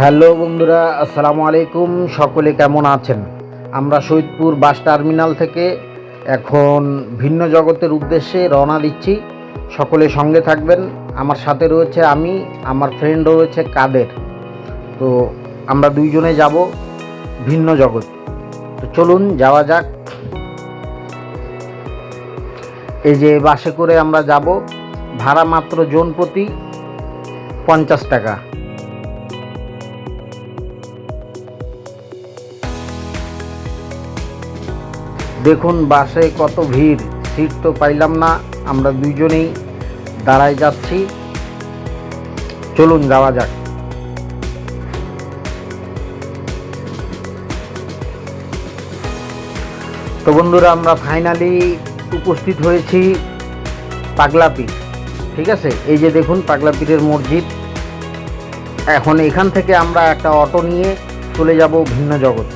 Hello বন্ধুরা, আসসালামু আলাইকুম। সকলে কেমন আছেন? আমরা শহীদপুর বাস টার্মিনাল থেকে এখন ভিন্ন জগতের উদ্দেশ্যে রওনা দিচ্ছি। সকলে সঙ্গে থাকবেন। আমার সাথে রয়েছে আমি, আমার ফ্রেন্ড রয়েছে কাদের। তো আমরা দুইজনে যাব ভিন্ন জগৎ। তো চলুন যাওয়া যাক। এই যে বাসে করে আমরা যাব, ভাড়া মাত্র জন প্রতি 50 টাকা। দেখুন বাসে কত ভিড়, সিট তো পাইলাম না। আমরা দুইজনেই দাঁড়ায় যাচ্ছি। চলুন যাওয়া যাক। তো বন্ধুরা, আমরা ফাইনালি উপস্থিত হয়েছি পাগলাপীর। ঠিক আছে, এই যে দেখুন পাগলাপীরের মসজিদ। এখন এখান থেকে আমরা একটা অটো নিয়ে চলে যাব ভিন্ন জগৎ।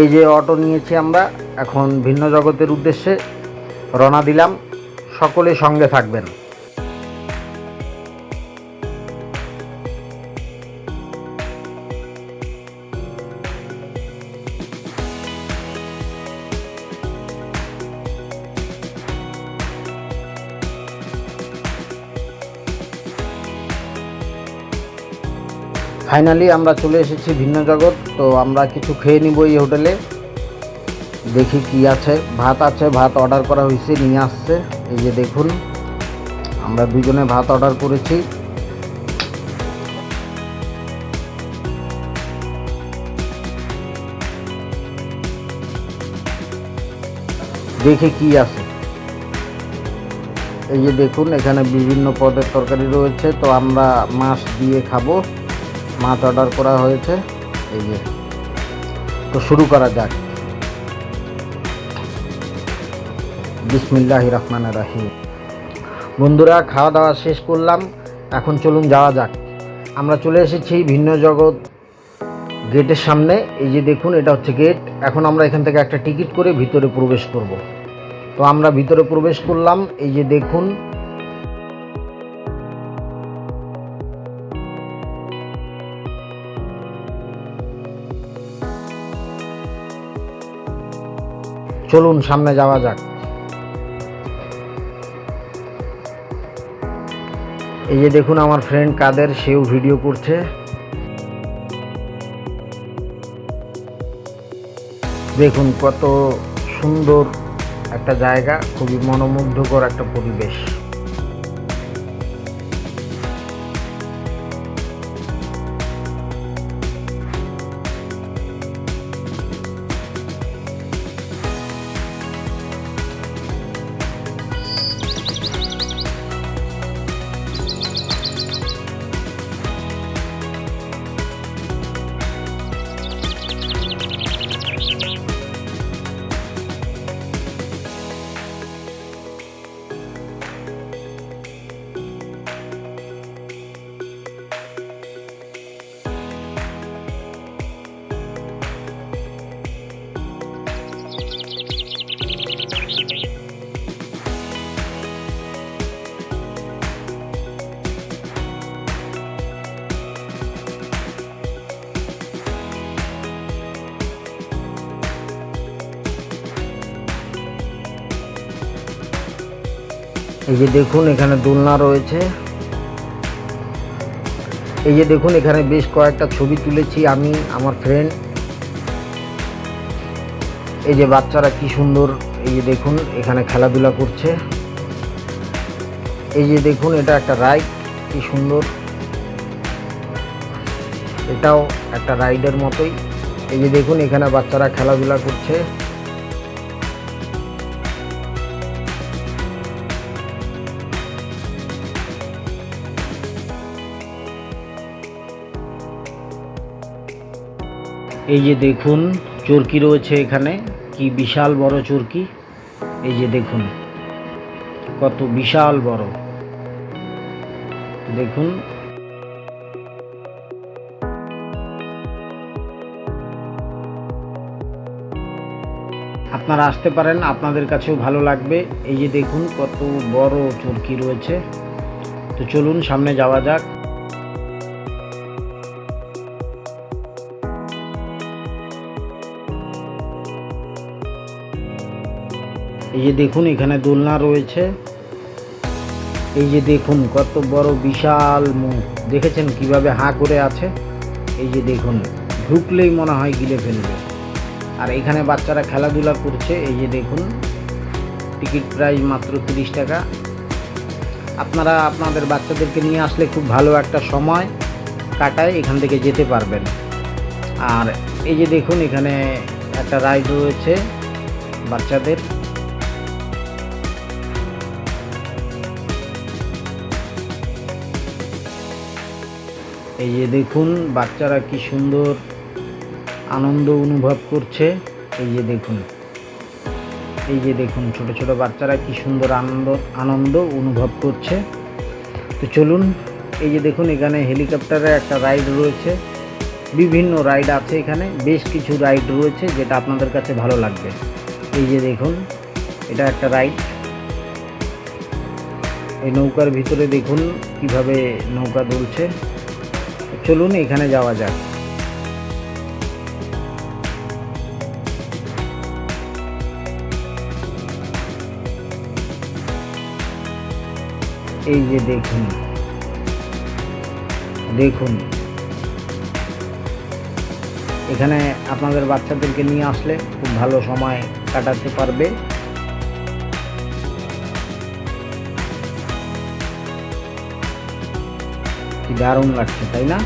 এই যে অটো নিয়েছি আমরা, এখন ভিন্ন জগতের উদ্দেশ্যে রওনা দিলাম। সকলে সঙ্গে থাকবেন। ফাইনালি আমরা চলে এসেছি ভিন্ন জগৎ। তো আমরা কিছু খেয়ে নিব এই হোটেলে। দেখি কি আছে। ভাত আছে, ভাত অর্ডার করা হয়েছে, নিয়ে আসছে। এই যে দেখুন, আমরা দুজনে ভাত অর্ডার করেছি। দেখি কি আছে। এই যে দেখুন, এখানে বিভিন্ন পদের তরকারি রয়েছে। তো আমরা মাছ দিয়ে খাবো, মাছ অর্ডার করা হয়েছে। এই যে, তো শুরু করা যাক। বিসমিল্লাহির রহমানির রহিম। বন্ধুরা, খাওয়া দাওয়া শেষ করলাম। এখন চলুন যাওয়া যাক। আমরা চলে এসেছি ভিন্ন জগৎ গেটের সামনে। এই যে দেখুন, এটা হচ্ছে গেট। এখন আমরা এখান থেকে একটা টিকিট করে ভিতরে প্রবেশ করব। তো আমরা ভিতরে প্রবেশ করলাম। এই যে দেখুন, চলুন সামনে যাওয়া যাক। এই যে দেখুন, আমার ফ্রেন্ড কাদের, সেও ভিডিও করছে। দেখুন কত সুন্দর একটা জায়গা, খুবই মনোমুগ্ধকর একটা পরিবেশ। এই যে দেখুন, এখানে দোলনা রয়েছে। এই যে দেখুন, এখানে বেশ কয়েকটা ছবি তুলেছি আমি, আমার ফ্রেন্ড। এই যে বাচ্চারা কি সুন্দর, এই যে দেখুন এখানে খেলাধুলা করছে। এই যে দেখুন, এটা একটা রাইড, কি সুন্দর। এটাও একটা রাইডের মতোই। এই যে দেখুন, এখানে বাচ্চারা খেলাধুলা করছে। এই যে দেখুন, চরকি রয়েছে এখানে, কি বিশাল বড় চরকি। এই যে দেখুন কত বিশাল বড়। দেখুন, আপনারা আসতে পারেন, আপনাদের কাছেও ভালো লাগবে। এই যে দেখুন কত বড় চরকি রয়েছে। তো তো চলুন সামনে যাওয়া যাক। এই যে দেখুন এখানে দোলনা রয়েছে। এই যে দেখুন কত বড় বিশাল মুখ, দেখেছেন কিভাবে হাঁ করে আছে। এই যে দেখুন ঢুকলেই মনে হয় গিলে ফেলবে। আর এখানে বাচ্চারা খেলাধুলা করছে। এই যে দেখুন টিকিট প্রাইস মাত্র 30 টাকা। আপনারা আপনাদের বাচ্চাদেরকে নিয়ে আসলে খুব ভালো একটা সময় কাটায় এখান থেকে যেতে পারবেন। আর এই যে দেখুন এখানে একটা রাইড রয়েছে বাচ্চাদের। এই যে দেখুন বাচ্চারা কি সুন্দর আনন্দ অনুভব করছে। এই যে দেখুন, এই যে দেখুন ছোট ছোট বাচ্চারা কি সুন্দর আনন্দ অনুভব করছে। তো চলুন, এই যে দেখুন এখানে হেলিকপ্টারের একটা রাইড রয়েছে। বিভিন্ন রাইড আছে এখানে, বেশ কিছু রাইড রয়েছে যেটা আপনাদের কাছে ভালো লাগবে। এই যে দেখুন এটা একটা রাইড। এই নৌকার ভিতরে দেখুন কিভাবে নৌকা দুলছে। চলুন এখানে যাওয়া যাক। এই যে দেখুন, দেখুন এখানে আপনাদের বাচ্চাদেরকে নিয়ে আসলে খুব ভালো সময় কাটাতে পারবে। কি দারুণ লাগছে তাই না?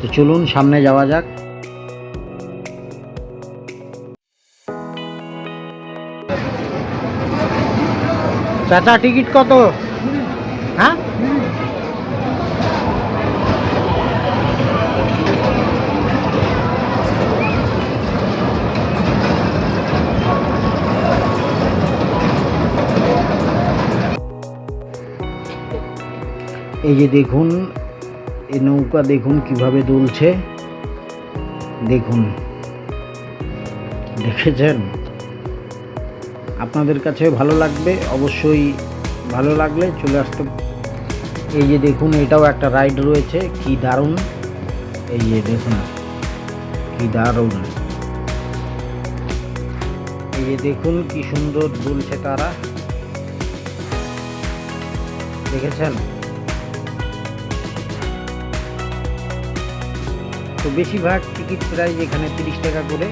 তো চলুন সামনে যাওয়া যাক। চাচা টিকিট কত? হ্যাঁ এই যে দেখুন এই নৌকা দেখুন কিভাবে দুলছে। দেখুন, দেখেছেন? আপনাদের কাছে ভালো লাগবে, অবশ্যই ভালো লাগলে চলে আসতে। এই যে দেখুন এটাও একটা রাইড রয়েছে, কি দারুণ। এই যে দেখুন কি দারুণ। এই যে দেখুন কি সুন্দর দুলছে তারা, দেখেছেন? তো বেশিরভাগ টিকিট প্রাইস এখানে 30 টাকা করে,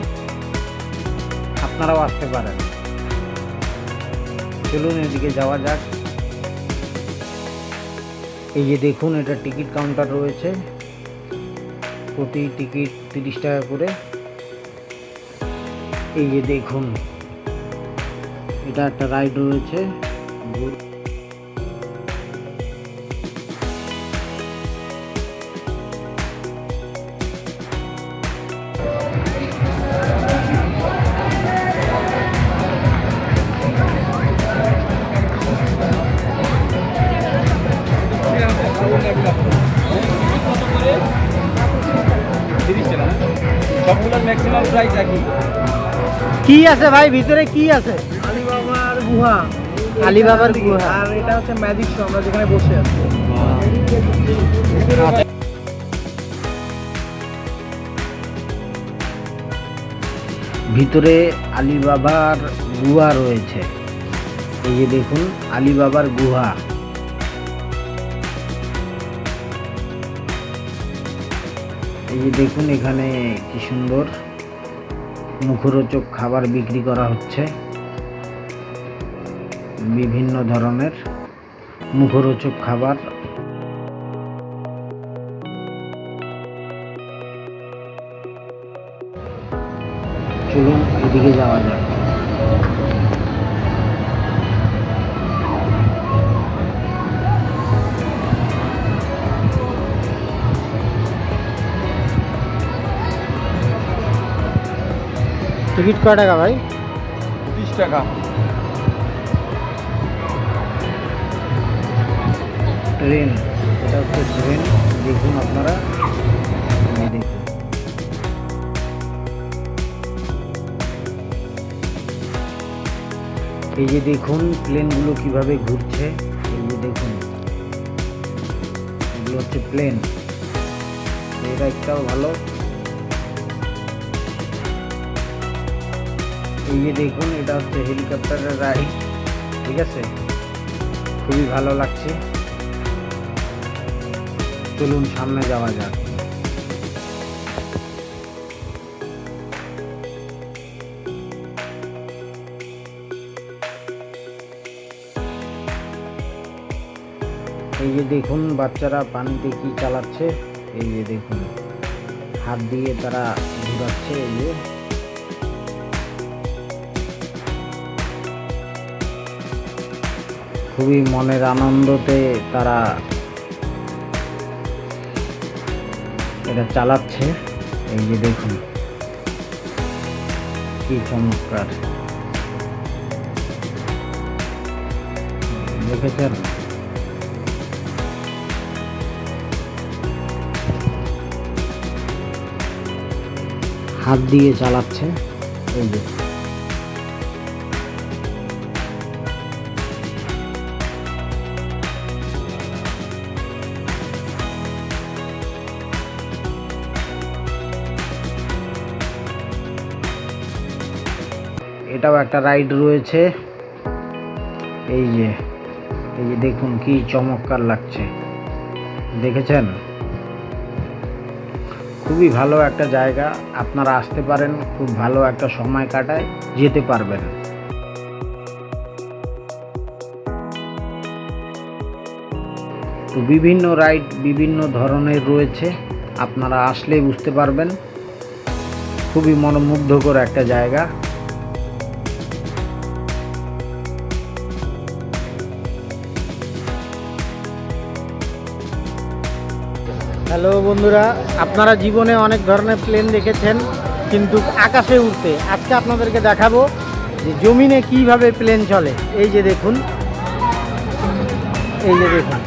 আপনারাও আসতে পারেন। চলুন এদিকে যাওয়া যাক। এই যে দেখুন এটা টিকিট কাউন্টার রয়েছে, প্রতি টিকিট 30 টাকা করে। এই যে দেখুন এটা একটা রাইড রয়েছে। সবগুলোর ম্যাক্সিমাম প্রাইস একই। কি আছে ভাই ভিতরে, কি আছে? আলিবাবার গুহা, আলিবাবার গুহা। আর এটা হচ্ছে ম্যাজিক শো, আমরা যেখানে বসে আছি। ভিতরে আলিবাবার গুহা রয়েছে। এই যে দেখুন আলিবাবার গুহা। এই যে দেখুন এখানে কি সুন্দর মুখরোচক খাবার বিক্রি করা হচ্ছে। বিভিন্ন ধরনের মুখরোচক খাবার। চলুন এদিকে যাওয়া যাক। টিকিট কয় টাকা ভাই? 30 টাকা। ট্রেন, এটা হচ্ছে ট্রেন। দেখুন আপনারা, দেখুন এই যে দেখুন প্লেনগুলো কিভাবে ঘুরছে, এই যে দেখুন এগুলো হচ্ছে প্লেন। এই রাইডটাও ভালো। এই যে দেখুন এটা হচ্ছে হেলিকপ্টারের রাইড, ঠিক আছে, খুবই ভালো লাগছে। চলুন সামনে যাওয়া যাক। এই যে দেখুন বাচ্চারা পানিতে কি চালাচ্ছে, এই যে দেখুন হাত দিয়ে তারা ঘুরাচ্ছে। এই যে খুবই মনের আনন্দতে তারা এটা চালাচ্ছে। এই যে দেখুন কি চমৎকার, দেখেছেন? হাত দিয়ে চালাচ্ছে। এই যে এটাও একটা রাইড রয়েছে। এই যে দেখুন কি চমৎকার লাগছে, দেখেছেন? খুবই ভালো একটা জায়গা, আপনারা আসতে পারেন, খুব ভালো একটা সময় কাটায় যেতে পারবেন। তো বিভিন্ন রাইড বিভিন্ন ধরনের রয়েছে, আপনারা আসলেই বুঝতে পারবেন। খুবই মনোমুগ্ধকর একটা জায়গা। হ্যালো বন্ধুরা, আপনারা জীবনে অনেক ধরনের প্লেন দেখেছেন, কিন্তু আকাশে উড়তে আজকে আপনাদেরকে দেখাবো যে জমিনে কিভাবে প্লেন চলে। এই যে দেখুন, এই যে দেখুন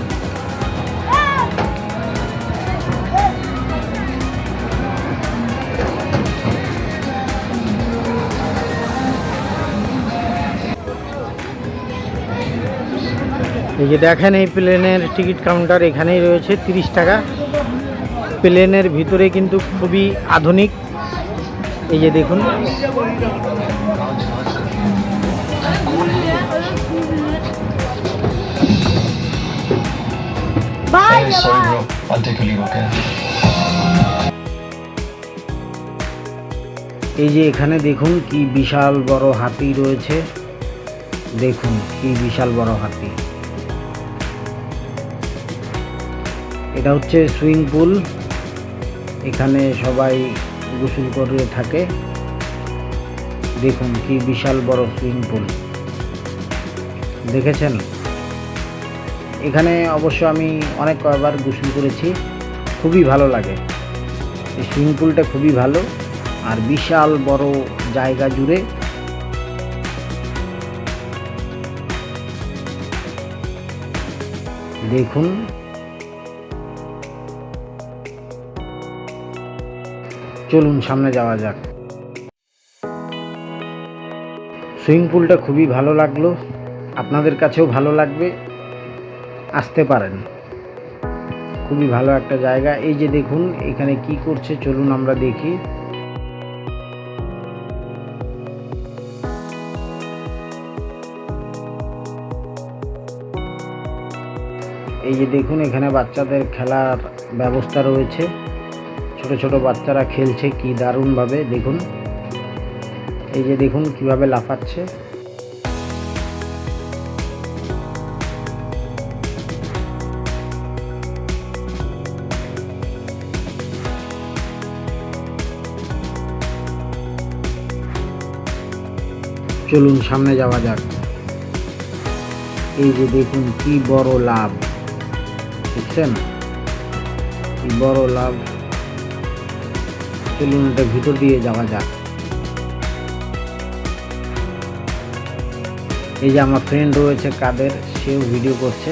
এই যে দেখেন এই প্লেনের টিকিট কাউন্টার এখানেই রয়েছে, 30 টাকা। প্লেনের ভিতরে কিন্তু খুবই আধুনিক। এই যে দেখুন Sorry bro, I'll take a leave, okay? এই যে এখানে দেখুন কি বিশাল বড় হাতি রয়েছে, দেখুন কি বিশাল বড় হাতি। এটা হচ্ছে সুইমিং পুল, এখানে সবাই গোসল করে থাকে। দেখুন কি বিশাল বড় সুইমিং পুল, দেখেছেন? এখানে অবশ্য আমি অনেক কয়েকবার গোসল করেছি, খুবই ভালো লাগে। এই সুইমিং পুলটা খুবই ভালো আর বিশাল বড় জায়গা জুড়ে। দেখুন চলুন সামনে যাওয়া যাক। সুইমিং পুলটা খুবই ভালো লাগলো, আপনাদের কাছেও ভালো লাগবে, আসতে পারেন। খুবই ভালো একটা জায়গা। এই যে দেখুন এখানে কি করছে, চলুন আমরা দেখি। এই যে দেখুন এখানে বাচ্চাদের খেলার ব্যবস্থা রয়েছে, ছোট ছোট বাচ্চারা খেলছে কি দারুণভাবে। দেখুন এই যে দেখুন কিভাবে লাফাচ্ছে। চলুন সামনে যাওয়া যাক। এই যে দেখুন কি বড় লাভ, দেখছেন কি বড় লাভ। চলুন এটা ভিতর দিয়ে যাওয়া যাক। এই যে আমার ফ্রেন্ড রয়েছে কাদের, সেও ভিডিও করছে।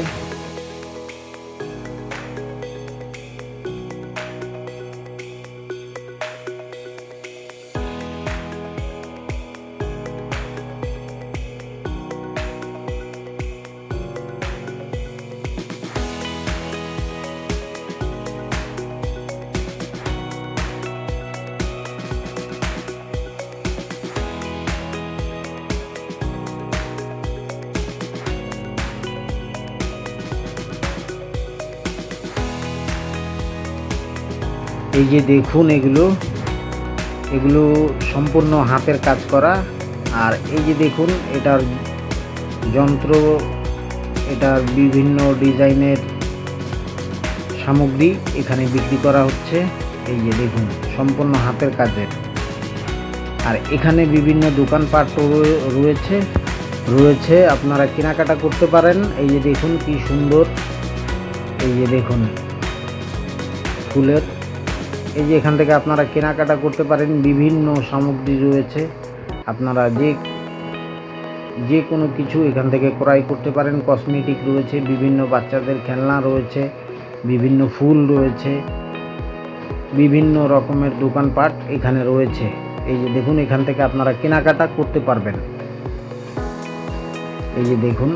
এই যে দেখুন, এগুলো সম্পূর্ণ হাতের কাজ করা। আর এই যে দেখুন, এটার যন্ত্র, এটার বিভিন্ন ডিজাইনের সামগ্রী এখানে বিক্রি করা হচ্ছে। এই যে দেখুন, সম্পূর্ণ হাতের কাজের। আর এখানে বিভিন্ন দোকানপাট রয়েছে, আপনারা কেনাকাটা করতে পারেন। এই যে দেখুন কি সুন্দর, এই যে দেখুন ফুলের, এই যে এখান থেকে আপনারা কেনাকাটা করতে পারেন। বিভিন্ন সামগ্রী রয়েছে, আপনারা যে কোনো কিছু এখান থেকে ক্রয় করতে পারেন। কসমেটিক রয়েছে, বিভিন্ন বাচ্চাদের খেলনা রয়েছে, বিভিন্ন ফুল রয়েছে, বিভিন্ন রকমের দোকানপাট এখানে রয়েছে। এই যে দেখুন, এখান থেকে আপনারা কেনাকাটা করতে পারবেন। এই যে দেখুন,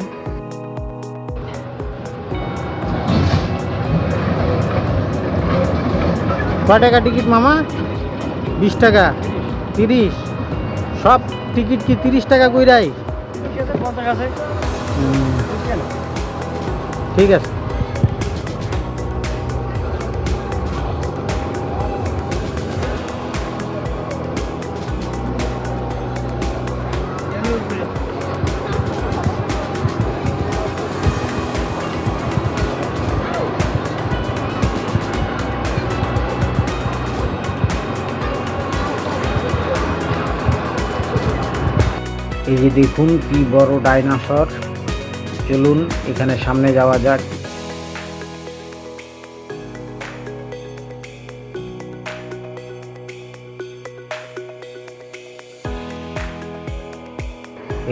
কয় টাকা টিকিট মামা? 20 টাকা, 30, সব টিকিট কি 30 টাকা কইরাই? ঠিক আছে। এই যে দেখুন কি বড় ডাইনোসর। চলুন এখানে সামনে যাওয়া যাক।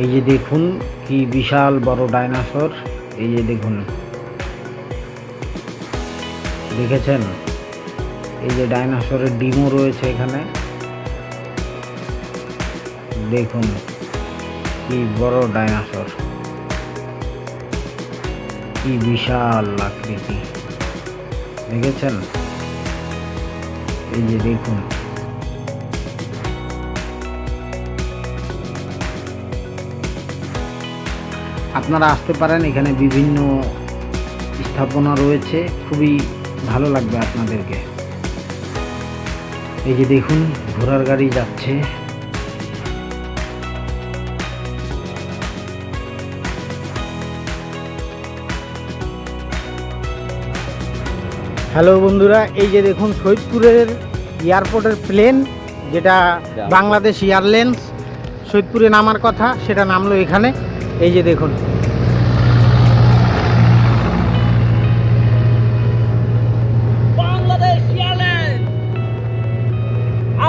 এই যে দেখুন কি বিশাল বড় ডাইনোসর। এই যে দেখুন, দেখেছেন? এই যে ডাইনোসরের ডিমও রয়েছে এখানে। দেখুন কি বড় ডাইনোসর, কি বিশাল আকৃতি, দেখেছেন? এই যে দেখুন, আপনারা আসতে পারেন, এখানে বিভিন্ন স্থাপনা রয়েছে, খুবই ভালো লাগবে আপনাদেরকে। এই যে দেখুন ঘোড়ার গাড়ি যাচ্ছে। হ্যালো বন্ধুরা, এই যে দেখুন সৈয়দপুরের এয়ারপোর্টের প্লেন, যেটা বাংলাদেশ এয়ারলাইন্স সৈয়দপুরে নামার কথা, সেটা নামলো এখানে। এই যে দেখুন, বাংলাদেশ এয়ারলাইন্স।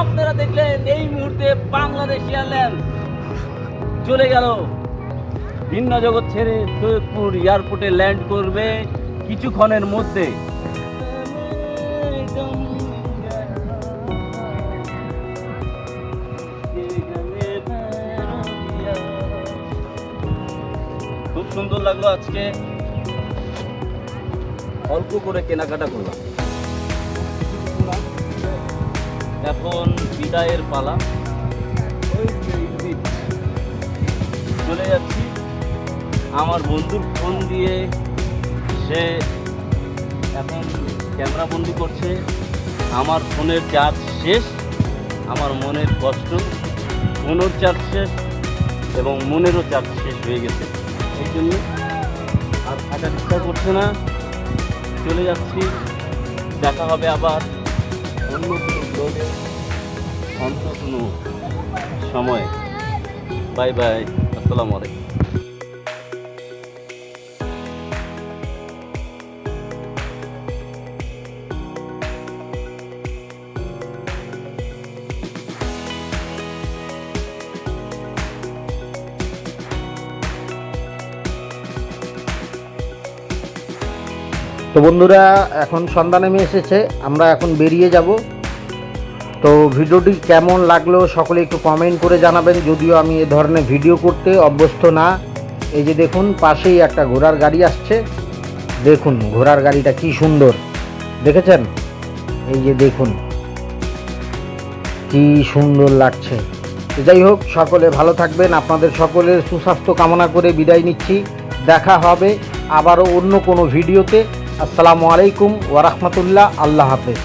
আপনারা দেখলেন এই মুহূর্তে বাংলাদেশ এয়ারলাইন্স চলে গেল, ভিন্ন জগৎ ছেড়ে সৈয়দপুর এয়ারপোর্টে ল্যান্ড করবে কিছুক্ষণের মধ্যে। খুব সুন্দর লাগলো। আজকে অল্প করে কেনাকাটা করলাম, এখন বিদায়ের পালা। চলে যাচ্ছি। আমার বন্ধুর ফোন দিয়ে সে এখন ক্যামেরা বন্দি করছে। আমার ফোনের চার্জ শেষ, আমার মনের কষ্ট, ফোনের চার্জ শেষ এবং মনেরও চার্জ শেষ হয়ে গেছে। এই জন্য আর থাকার ইচ্ছা করছে না, চলে যাচ্ছি। দেখা হবে আবার অন্য কোনো ব্লগে, অন্য কোনো সময়। বাই বাই, আসসালামু আলাইকুম। তো বন্ধুরা, এখন সন্ধ্যা নেমে এসেছে, আমরা এখন বেরিয়ে যাব। তো ভিডিওটি কেমন লাগলো সকলে একটু কমেন্ট করে জানাবেন। যদিও আমি এ ধরনের ভিডিও করতে অভ্যস্ত না। এই যে দেখুন পাশেই একটা ঘোড়ার গাড়ি আসছে, দেখুন ঘোড়ার গাড়িটা কি সুন্দর, দেখেছেন? এই যে দেখুন কি সুন্দর লাগছে। যাই হোক, সকলে ভালো থাকবেন। আপনাদের সকলের সুস্বাস্থ্য কামনা করে বিদায় নিচ্ছি। দেখা হবে আবারও অন্য কোনো ভিডিওতে। আসসালামু আলাইকুম ওয়া রাহমাতুল্লাহ। আল্লাহ হাফেজ।